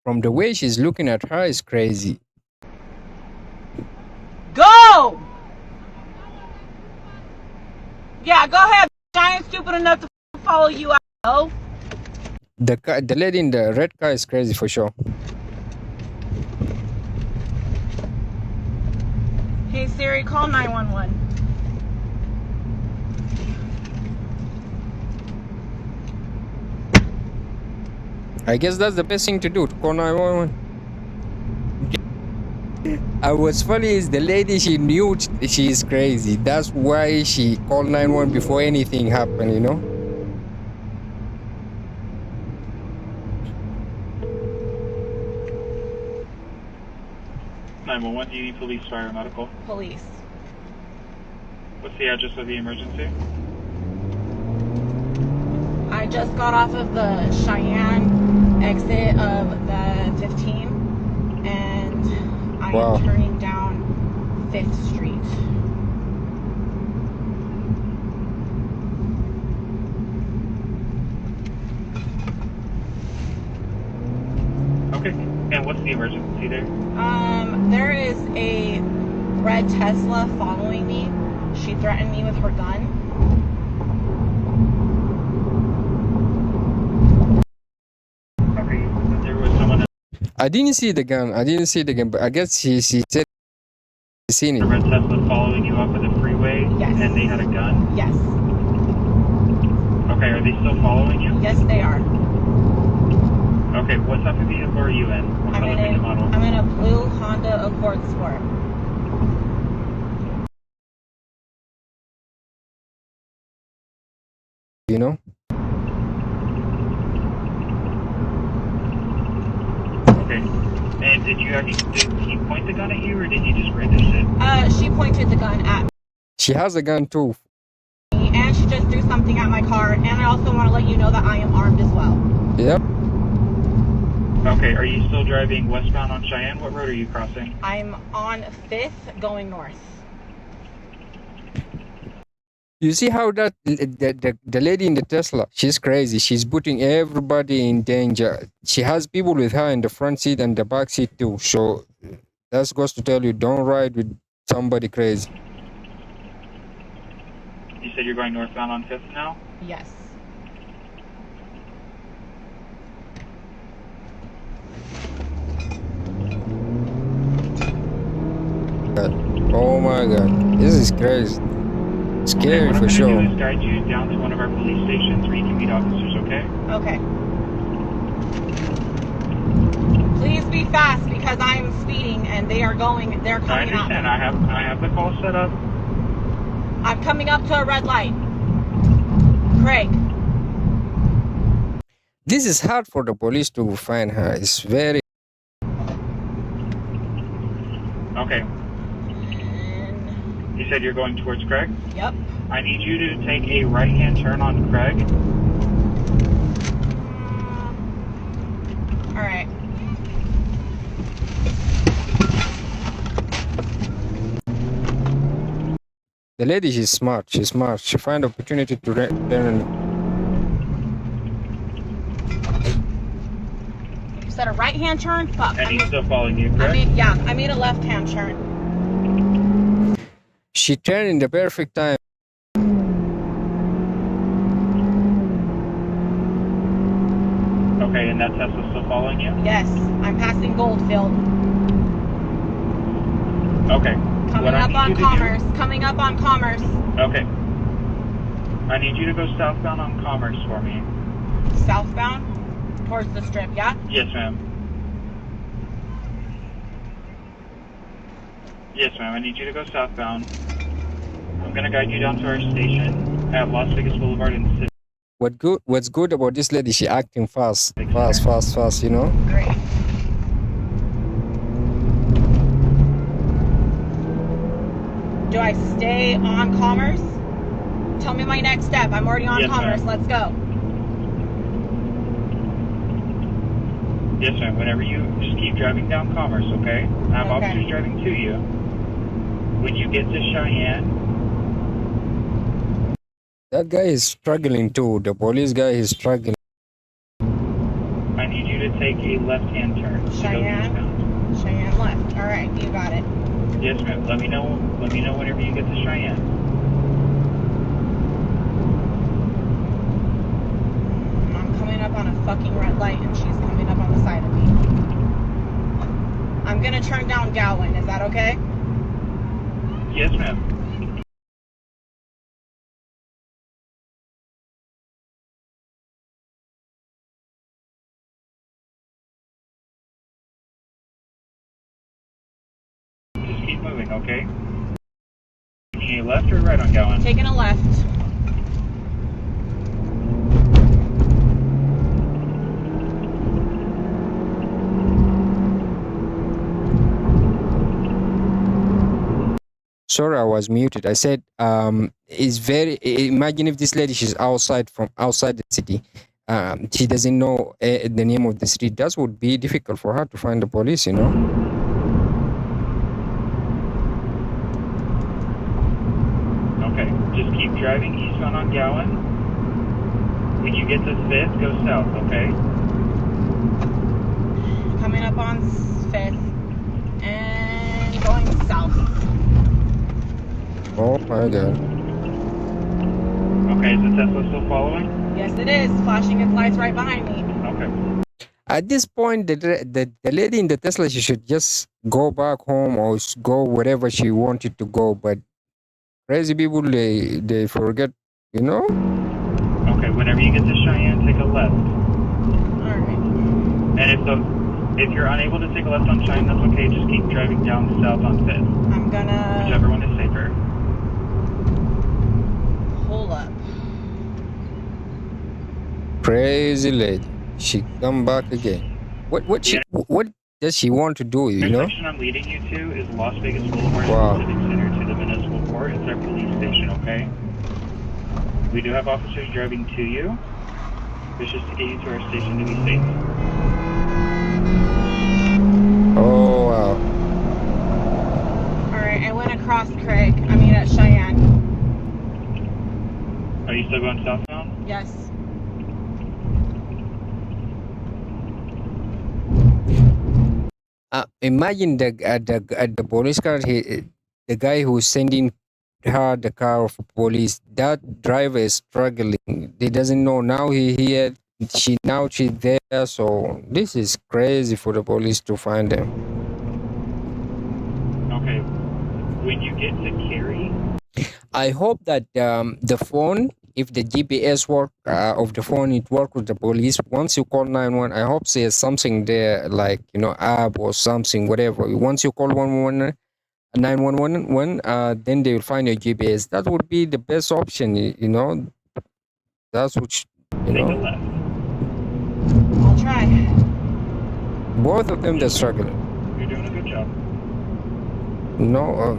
From the way she's looking at her is crazy. Go! Yeah, go ahead. I ain't stupid enough to follow you out. Oh. The lady in the red car is crazy for sure. Hey Siri, call 911. I guess that's the best thing to do, to call 911. What's funny is the lady, she knew she is crazy. That's why she called 911 before anything happened, you know? What do you need? Police, fire, medical? Police. What's the address of the emergency? I just got off of the Cheyenne exit of the 15 and I Wow. am turning down 5th Street. Okay. And what's the emergency there? There is a red Tesla following me. She threatened me with her gun. Okay. There was someone I didn't see the gun. But I guess she said she seen in a it. red Tesla following you up the freeway. Yes. And they had a gun? Yes. Okay, are they still following you? Yes, they are. Okay, what type of vehicle are you in? What color, make, and model? I'm in a blue Honda Accord Sport. You know? Okay. And did he point the gun at you, or did you just brandish it? She pointed the gun at She has a gun too. me, and she just threw something at my car, and I also want to let you know that I am armed as well. Yep. Okay, are you still driving westbound on Cheyenne? What road are you crossing? I'm on 5th going north. You see how the lady in the Tesla, she's crazy. She's putting everybody in danger. She has people with her in the front seat and the back seat too. So that goes to tell you, don't ride with somebody crazy. You said you're going northbound on 5th now? Yes. Oh my god, this is crazy. Scary Okay, for sure. What I'm going to do is guide you down to one of our police stations where you can meet officers, okay? Okay. Please be fast because I'm speeding and they're coming I understand. out. I have the call set up. I'm coming up to a red light. Craig. This is hard for the police to find her. It's very. Okay. You said you're going towards Craig? Yep. I need you to take a right-hand turn on Craig. All right. The lady, she's smart. She's smart. She find opportunity to turn. You said a right-hand turn? Fuck. And he's still following you, correct? I made a left-hand turn. She turned in the perfect time. Okay, and that Tesla's still following you? Yes, I'm passing Goldfield. Okay. Coming up on Commerce. Coming up on Commerce. Okay. I need you to go southbound on Commerce for me. Southbound? Towards the strip, yeah? Yes, ma'am. Yes, ma'am. I need you to go southbound. I'm going to guide you down to our station at Las Vegas Boulevard in City. What's good about this lady? She acting fast, you know. Great. Do I stay on Commerce? Tell me my next step. I'm already on Commerce. Ma'am. Let's go. Yes, ma'am. Whenever you just keep driving down Commerce, okay? I have officers driving to you. When you get to Cheyenne. That guy is struggling too. The police guy is struggling. I need you to take a left-hand turn. To go Cheyenne? eastbound. Cheyenne left. All right, you got it. Yes, ma'am. Let me know whenever you get to Cheyenne. I'm coming up on a fucking red light and she's coming up on the side of me. I'm gonna turn down Gowan. Is that okay? Yes, ma'am. Just keep moving, okay? Taking a left or right on Gowan? Taking a left. Sorry, I was muted. I said, it's very. Imagine if this lady, she's outside the city. She doesn't know the name of the street. That would be difficult for her to find the police. You know. Okay, just keep driving eastbound on Gowan. When you get to 5th, go south, okay? Coming up on 5th and going south. Oh my God. Okay, is the Tesla still following? Yes, it is. Flashing its lights right behind me. Okay. At this point, the lady in the Tesla, she should just go back home or go wherever she wanted to go. But crazy people, they forget, you know. Okay, whenever you get to Cheyenne, take a left. All right. And if you're unable to take a left on Cheyenne, that's okay. Just keep driving down south on 5th. I'm gonna Whichever one is safer. pull up. Crazy lady, she come back again. What does she want to do? The You know. intersection I'm leading you to is Las Vegas Boulevard Wow. and Civic Center to the Municipal Court. It's our police station, okay? We do have officers driving to you. It's just to get you to our station to be safe. Oh wow. All right, I went across at Cheyenne. Are you still going southbound? Yes. Imagine the police car. The guy who's sending her the car of police. That driver is struggling. He doesn't know now. He here. She's there. So this is crazy for the police to find them. Okay. When you get to Cary, I hope that the phone, if the GPS work of the phone, it work with the police. Once you call 911, I hope there's something there, like app or something, whatever. Once you call 911, then they will find your GPS. That would be the best option. You know, that's what take a left. I'll try. Both of them they're struggling. You're doing a good job. No,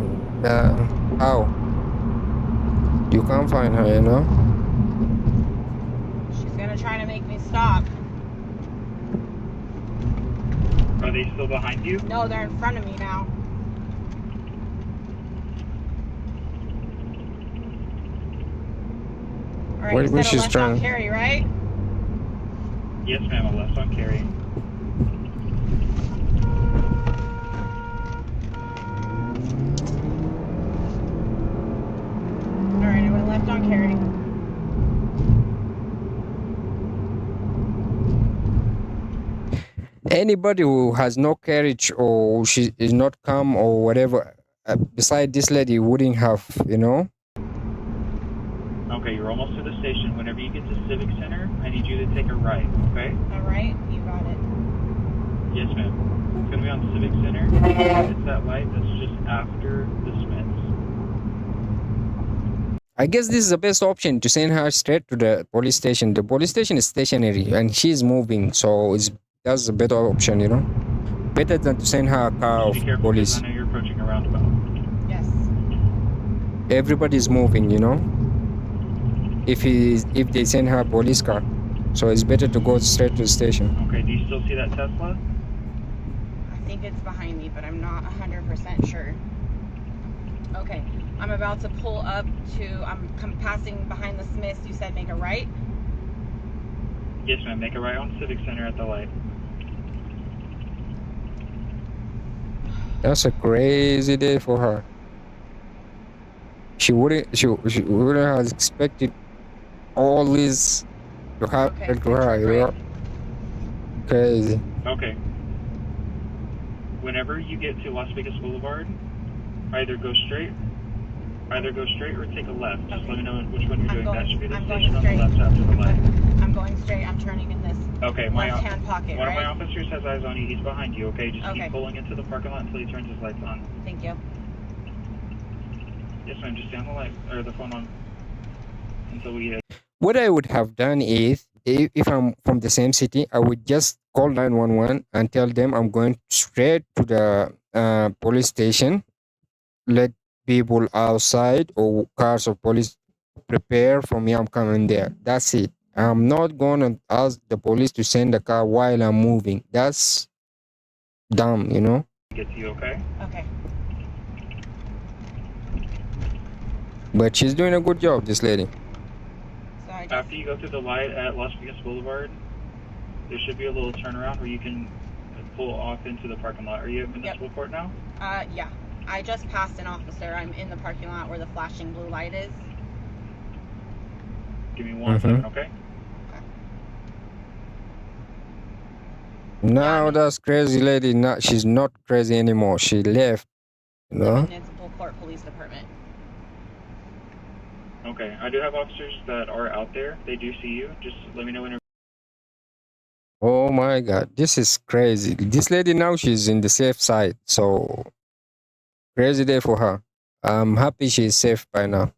how? You can't find her, She's gonna try to make me stop. Are they still behind you? No, they're in front of me now. All right, you said a left on Cary, right? Yes, ma'am, a left on Cary. All right, I went left on Cary. Anybody who has no carriage or she is not calm or whatever, beside this lady wouldn't have, Okay, you're almost to the station. Whenever you get to Civic Center, I need you to take a right, okay? All right, you got it. Yes, ma'am. It's going to be on Civic Center. It's that light that's just after the Smiths. I guess this is the best option, to send her straight to the police station. The police station is stationary and she's moving, so that's a better option, better than to send her a car of Be careful, police. because I know you're approaching a roundabout. Yes. Everybody's moving, if they send her a police car, so it's better to go straight to the station. Okay, do you still see that Tesla? I think it's behind me, but I'm not 100% sure. Okay, I'm about to pull up I'm passing behind the Smiths. You said make a right? Yes, ma'am. Make a right on Civic Center at the light. That's a crazy day for her. She wouldn't have expected all this to Okay, happen to then her, turn you right. know? Crazy. Okay. Whenever you get to Las Vegas Boulevard, either go straight or take a left. Just Okay. let me know which one you're I'm doing. That going- should be the I'm going station on the straight. left after the light. I'm going straight. I'm turning in this Okay, left-hand pocket, one of my right? officers has eyes on you. He's behind you, okay? Just Okay. keep pulling into the parking lot until he turns his lights on. Thank you. Yes, ma'am. Just stay on the light or the phone on until we What I would have done is, if I'm from the same city, I would just call 911 and tell them I'm going straight to the police station. Let people outside or cars of police prepare for me. I'm coming there. That's it. I'm not going to ask the police to send a car while I'm moving. That's dumb, you know? get to you, okay? Okay. But she's doing a good job, this lady. So I just. After you go through the light at Las Vegas Boulevard, there should be a little turnaround where you can pull off into the parking lot. Are you at Municipal Court now? Yeah. I just passed an officer. I'm in the parking lot where the flashing blue light is. Give me one second, okay? Now Yeah, that's crazy lady. Not, she's not crazy anymore. She left, you I'm know? in Municipal Court Police Department. Okay, I do have officers that are out there. They do see you. Just let me know whenever. Oh my God, this is crazy. This lady now she's in the safe side. So crazy day for her. I'm happy she's safe by now.